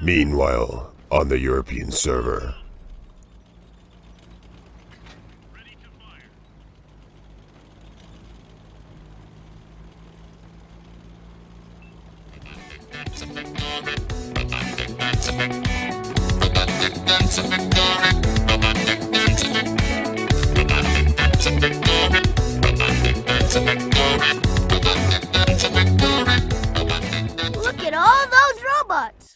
Meanwhile, on the European server. Look at all those robots!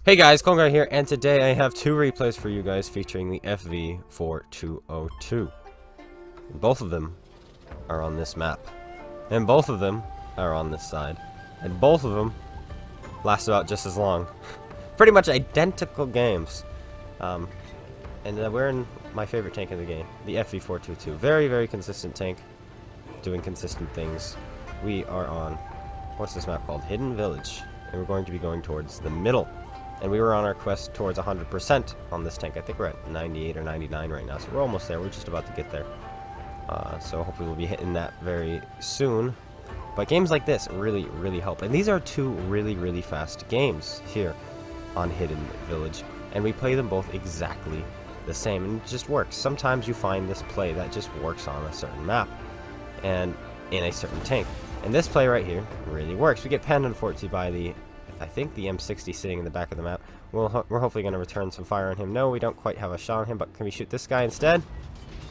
Hey guys, Colin here, and today I have two replays for you guys featuring the FV4202. Both of them are on this map, and both of them are on this side, and both of them last about just as long. Pretty much identical games, and we're in my favorite tank in the game, the FV4202. Very, very consistent tank, doing consistent things. We are on, what's this map called? Hidden Village, and we're going to be going towards the middle. And we were on our quest towards 100% on this tank. I think we're at 98 or 99 right now, so we're almost there. We're just about to get there. So hopefully we'll be hitting that very soon. But games like this really, really help. And these are two really, really fast games here on Hidden Village. And we play them both exactly the same, and it just works. Sometimes you find this play that just works on a certain map and in a certain tank. And this play right here really works. We get penned, unfortunately, by the... I think the M60 sitting in the back of the map. We're hopefully going to return some fire on him. No, we don't quite have a shot on him, but can we shoot this guy instead?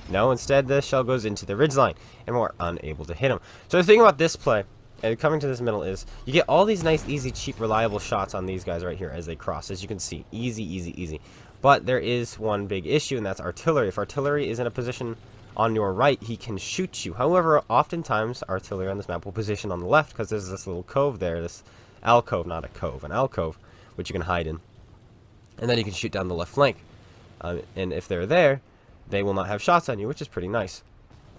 No, instead the shell goes into the ridgeline, and we're unable to hit him. So the thing about this play, and coming to this middle, is you get all these nice, easy, cheap, reliable shots on these guys right here as they cross. As you can see, easy, easy, easy. But there is one big issue, and that's artillery. If artillery is in a position on your right, he can shoot you. However, oftentimes artillery on this map will position on the left because there's this little cove there, this alcove, not a cove, an alcove, which you can hide in, and then you can shoot down the left flank, and if they're there, they will not have shots on you, which is pretty nice.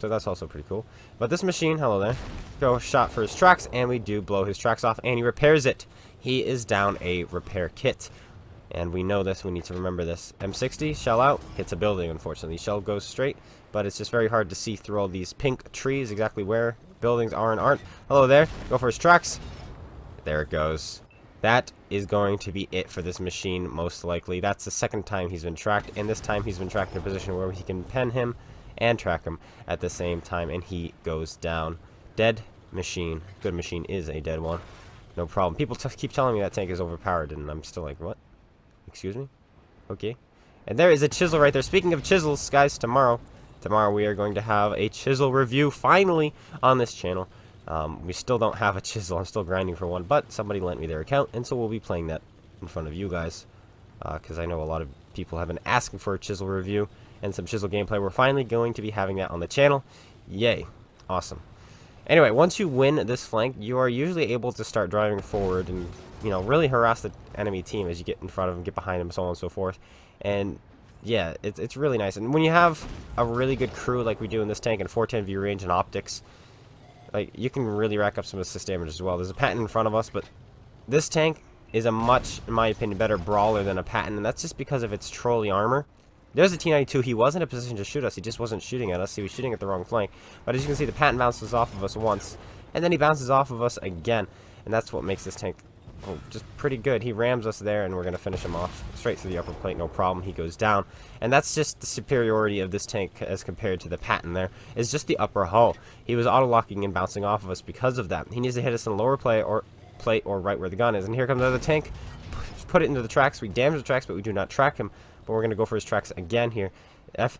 So that's also pretty cool. But this machine, hello there, go shot for his tracks, and we do blow his tracks off, and he repairs it. He is down a repair kit, and we know this, we need to remember this. M60, shell out, hits a building, unfortunately. Shell goes straight, but it's just very hard to see through all these pink trees exactly where buildings are and aren't. Hello there, go for his tracks. There it goes. That is going to be it for this machine, most likely. That's the second time he's been tracked, and this time he's been tracked in a position where he can pen him and track him at the same time, and he goes down. Dead machine. Good machine is a dead one. No problem. People keep telling me that tank is overpowered, and I'm still like, what? Excuse me? Okay. And there is a chisel right there. Speaking of chisels, guys, tomorrow we are going to have a chisel review, finally, on this channel. We still don't have a chisel. I'm still grinding for one, but somebody lent me their account, and so we'll be playing that in front of you guys, because I know a lot of people have been asking for a chisel review and some chisel gameplay. We're finally going to be having that on the channel. Yay. Awesome. Anyway, once you win this flank, you are usually able to start driving forward and, you know, really harass the enemy team as you get in front of them, get behind them, so on and so forth. And yeah, it's really nice. And when you have a really good crew like we do in this tank, and 410 view range and optics, like, you can really rack up some assist damage as well. There's a Patton in front of us, but this tank is a much, in my opinion, better brawler than a Patton, and that's just because of its trolley armor. There's a T-92. He was in a position to shoot us. He just wasn't shooting at us. He was shooting at the wrong flank. But as you can see, the Patton bounces off of us once, and then he bounces off of us again, and that's what makes this tank just pretty good. He rams us there, and we're going to finish him off straight through the upper plate, no problem. He goes down, and that's just the superiority of this tank as compared to the Patton there, is just the upper hull. He was auto-locking and bouncing off of us because of that. He needs to hit us in the lower plate or right where the gun is, and here comes another tank. Put it into the tracks. We damage the tracks, but we do not track him, but we're going to go for his tracks again here.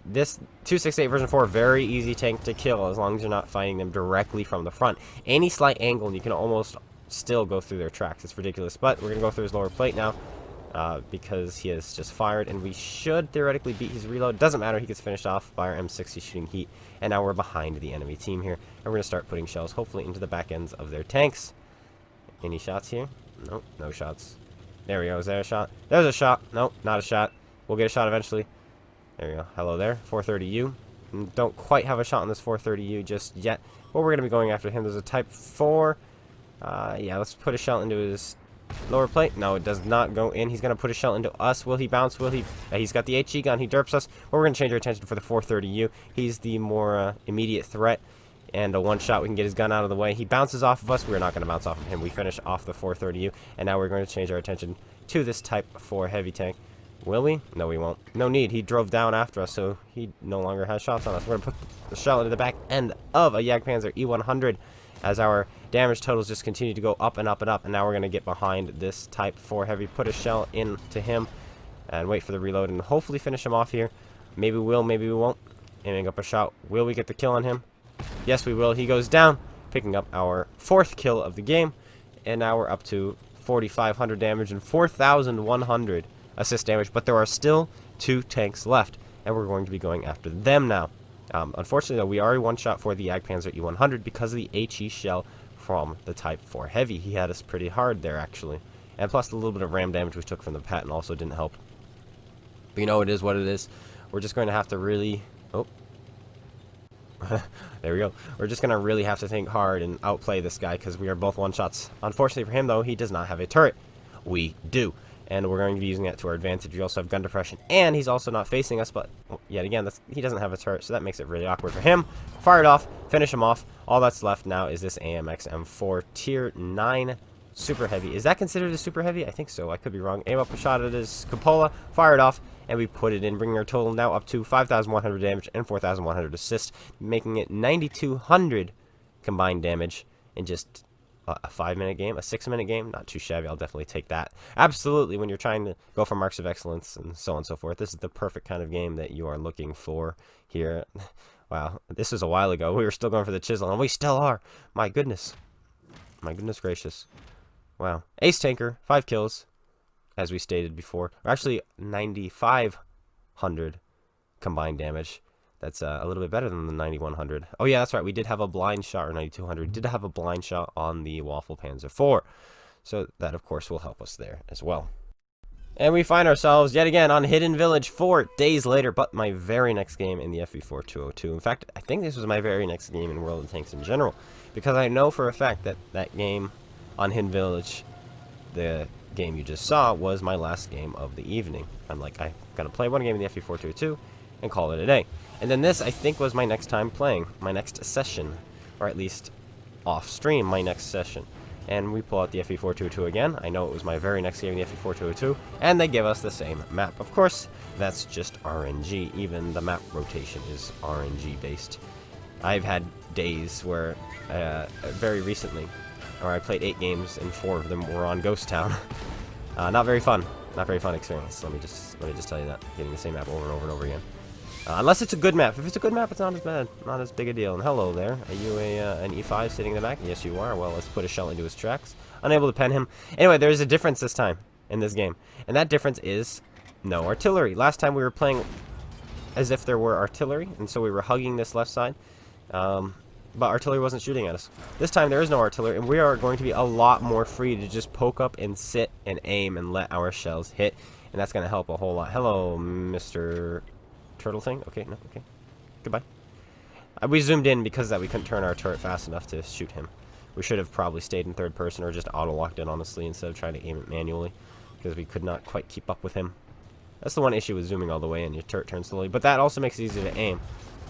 This 268 version 4, very easy tank to kill as long as you're not fighting them directly from the front. Any slight angle, and you can almost still go through their tracks. It's ridiculous, but we're gonna go through his lower plate now because he has just fired, and we should theoretically beat his reload. Doesn't matter, he gets finished off by our M60 shooting heat, and now we're behind the enemy team here, and we're gonna start putting shells hopefully into the back ends of their tanks. Any shots here? Nope, no shots. There we go. Is there a shot? There's a shot. Nope, not a shot. We'll get a shot eventually. There we go. Hello there. 430U. Don't quite have a shot on this 430U just yet, but we're going to be going after him. There's a Type 4. Yeah, let's put a shell into his Lower plate. No, it does not go in. He's going to put a shell into us. Will he bounce? Will he? He's got the HE gun. He derps us. But we're going to change our attention for the 430U. He's the more immediate threat. And a one-shot, we can get his gun out of the way. He bounces off of us. We're not going to bounce off of him. We finish off the 430U. And now we're going to change our attention to this Type 4 heavy tank. Will we? No, we won't. No need. He drove down after us, so he no longer has shots on us. We're going to put the shell into the back end of a Jagdpanzer E100 as our damage totals just continue to go up and up and up. And now we're going to get behind this Type 4 heavy, put a shell into him, and wait for the reload, and hopefully finish him off here. Maybe we will, maybe we won't. Aiming up a shot. Will we get the kill on him? Yes, we will. He goes down, picking up our 4th kill of the game. And now we're up to 4,500 damage and 4,100 assist damage. But there are still 2 tanks left, and we're going to be going after them now. Unfortunately, though, we are one-shot for the Jagdpanzer E100 because of the HE shell from the Type 4 Heavy. He had us pretty hard there, actually. And plus, the little bit of ram damage we took from the Patton also didn't help. But you know, it is what it is. We're just going to have to really... Oh. There we go. We're just going to really have to think hard and outplay this guy because we are both one-shots. Unfortunately for him, though, he does not have a turret. We do. And we're going to be using that to our advantage. We also have gun depression. And he's also not facing us, but yet again, he doesn't have a turret, so that makes it really awkward for him. Fire it off. Finish him off. All that's left now is this AMX M4 Tier 9 Super Heavy. Is that considered a Super Heavy? I think so. I could be wrong. Aim up a shot at his cupola. Fire it off. And we put it in, bringing our total now up to 5,100 damage and 4,100 assist, making it 9,200 combined damage in just a 5-minute game, a 6-minute game. Not too shabby. I'll definitely take that. Absolutely, when you're trying to go for marks of excellence and so on and so forth, this is the perfect kind of game that you are looking for here. Wow, this was a while ago. We were still going for the chisel, and we still are. My goodness. My goodness gracious. Wow. Ace Tanker, 5 kills. As we stated before, or actually 9,500 combined damage. That's a little bit better than the 9,100. Oh yeah, that's right. We did have a blind shot, or 9,200. We did have a blind shot on the Waffle Panzer IV. So that, of course, will help us there as well. And we find ourselves yet again on Hidden Village 4 days later, but my very next game in the FV4202. In fact, I think this was my very next game in World of Tanks in general, because I know for a fact that that game on Hidden Village, the game you just saw, was my last game of the evening. I'm like, I'm gonna play one game in the FV4202 and call it a day. And then this, I think, was my next time playing, my next session, or at least off stream, my next session. And we pull out the FV4202 again. I know it was my very next game in the FV4202, and they give us the same map. Of course, that's just RNG. Even the map rotation is RNG based. I've had days where, very recently, or I played 8 games and 4 of them were on Ghost Town. Not very fun. Not very fun experience. Let me just tell you that. Getting the same map over and over and over again. Unless it's a good map. If it's a good map, it's not as bad. Not as big a deal. And hello there. Are you an E5 sitting in the back? Yes, you are. Well, let's put a shell into his tracks. Unable to pen him. Anyway, there's a difference this time in this game. And that difference is no artillery. Last time we were playing as if there were artillery. And so we were hugging this left side. But artillery wasn't shooting at us. This time there is no artillery, and we are going to be a lot more free to just poke up and sit and aim and let our shells hit, and that's going to help a whole lot. Hello, Mr. Turtle thing. Okay, no, okay. Goodbye. We zoomed in because that we couldn't turn our turret fast enough to shoot him. We should have probably stayed in third person or just auto-locked in, honestly, instead of trying to aim it manually, because we could not quite keep up with him. That's the one issue with zooming all the way in. Your turret turns slowly, but that also makes it easy to aim.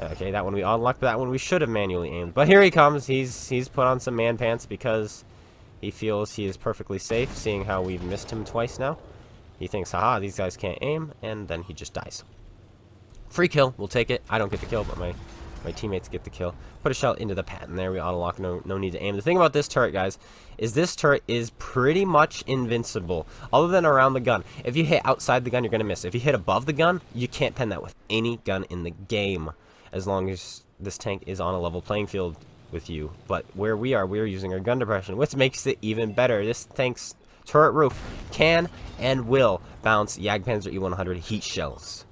Okay, that one we unlocked, but that one we should have manually aimed. But here he comes. He's put on some man pants because he feels he is perfectly safe, seeing how we've missed him twice now. He thinks, haha, these guys can't aim, and then he just dies. Free kill. We'll take it. I don't get the kill, but my teammates get the kill. Put a shell into the Patton there. We auto-lock. No need to aim. The thing about this turret, guys, is this turret is pretty much invincible, other than around the gun. If you hit outside the gun, you're going to miss. If you hit above the gun, you can't pen that with any gun in the game, as long as this tank is on a level playing field with you. But where we are using our gun depression, which makes it even better. This tank's turret roof can and will bounce Jagdpanzer E100 heat shells.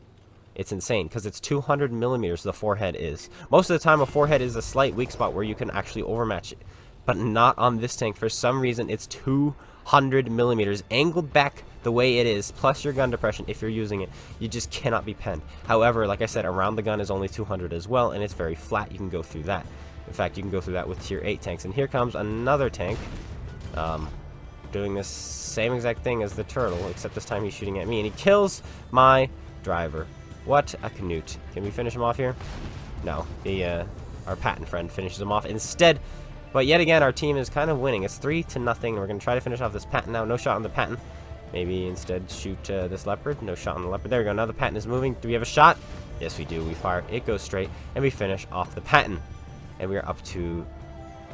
It's insane, because it's 200 millimeters, the forehead is. Most of the time, a forehead is a slight weak spot where you can actually overmatch it. But not on this tank. For some reason, it's 200 millimeters, angled back the way it is, plus your gun depression. If you're using it, you just cannot be penned. However, like I said, around the gun is only 200 as well, and it's very flat. You can go through that. In fact, you can go through that with tier 8 tanks. And here comes another tank. doing this same exact thing as the turtle, except this time he's shooting at me, and he kills my driver. What a canute. Can we finish him off here? No. Our Patton friend finishes him off instead. But yet again, our team is kind of winning. It's 3-0, and we're going to try to finish off this Patton now. No shot on the Patton. Maybe instead shoot this leopard. No shot on the leopard. There we go. Now the Patton is moving. Do we have a shot? Yes, we do. We fire. It goes straight, and we finish off the Patton. And we are up to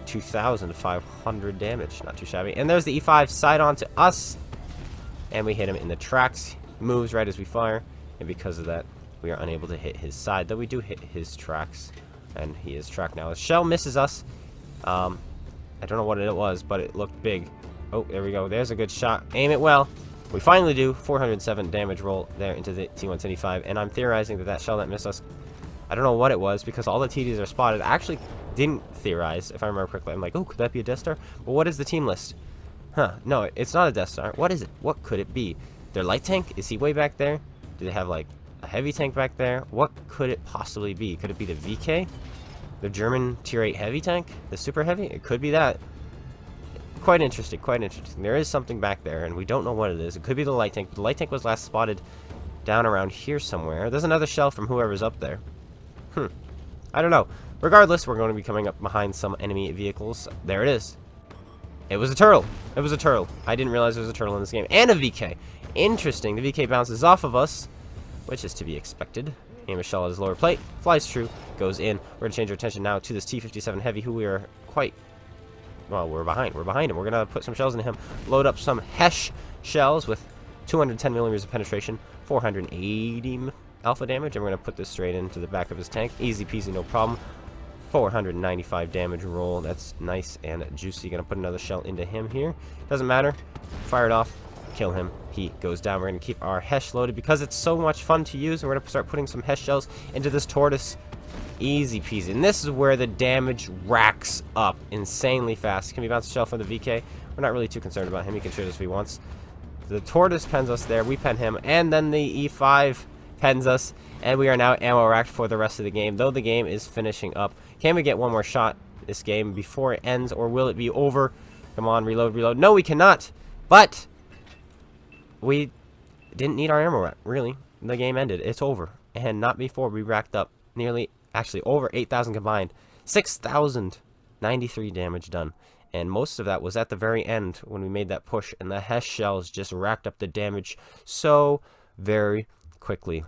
2,500 damage. Not too shabby. And there's the E5 side on to us. And we hit him in the tracks. Moves right as we fire. And because of that, we are unable to hit his side. Though we do hit his tracks. And he is tracked now. His shell misses us. I don't know what it was, but it looked big. Oh, there we go. There's a good shot. Aim it well. We finally do. 407 damage roll there into the T-175. And I'm theorizing that that shell that missed us, I don't know what it was, because all the TDs are spotted. I actually didn't theorize, if I remember correctly. I'm like, oh, could that be a Death Star? But what is the team list? Huh, no, it's not a Death Star. What is it? What could it be? Their light tank? Is he way back there? Do they have, like, a heavy tank back there? What could it possibly be? Could it be the VK? The German Tier 8 heavy tank? The super heavy? It could be that. Quite interesting, quite interesting. There is something back there, and we don't know what it is. It could be the light tank, but the light tank was last spotted down around here somewhere. There's another shell from whoever's up there. I don't know. Regardless, we're going to be coming up behind some enemy vehicles. There it is. It was a turtle. It was a turtle. I didn't realize there was a turtle in this game. And a VK. Interesting. The VK bounces off of us, which is to be expected. Aim a shell at his lower plate. Flies true. Goes in. We're going to change our attention now to this T-57 Heavy, who we are quite... Well, we're behind. We're behind him. We're going to put some shells into him. Load up some Hesh shells with 210 millimeters of penetration. 480 alpha damage. And we're going to put this straight into the back of his tank. Easy peasy, no problem. 495 damage roll. That's nice and juicy. Going to put another shell into him here. Doesn't matter. Fire it off. Kill him. He goes down. We're going to keep our Hesh loaded because it's so much fun to use. And we're going to start putting some Hesh shells into this tortoise. Easy peasy. And this is where the damage racks up insanely fast. Can we bounce a shell from the VK? We're not really too concerned about him. He can shoot us if he wants. The tortoise pens us there. We pen him. And then the E5 pens us. And we are now ammo racked for the rest of the game. Though the game is finishing up. Can we get one more shot this game before it ends? Or will it be over? Come on, reload, reload. No, we cannot. But we didn't need our ammo rack, really. The game ended. It's over. And not before we racked up nearly... Actually, over 8,000 combined. 6,093 damage done. And most of that was at the very end when we made that push. And the Hesh shells just racked up the damage so very quickly.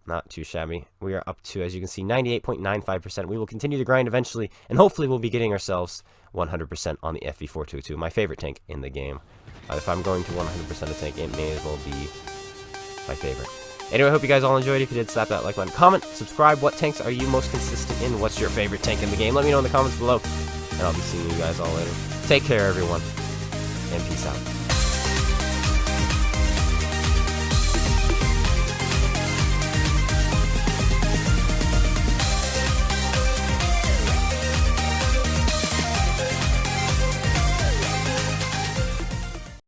Not too shabby. We are up to, as you can see, 98.95%. We will continue to grind eventually. And hopefully we'll be getting ourselves 100% on the FV4202. My favorite tank in the game. If I'm going to 100% a tank, it may as well be my favorite. Anyway, I hope you guys all enjoyed. If you did, slap that like button, comment, subscribe. What tanks are you most consistent in? What's your favorite tank in the game? Let me know in the comments below, and I'll be seeing you guys all later. Take care, everyone, and peace out.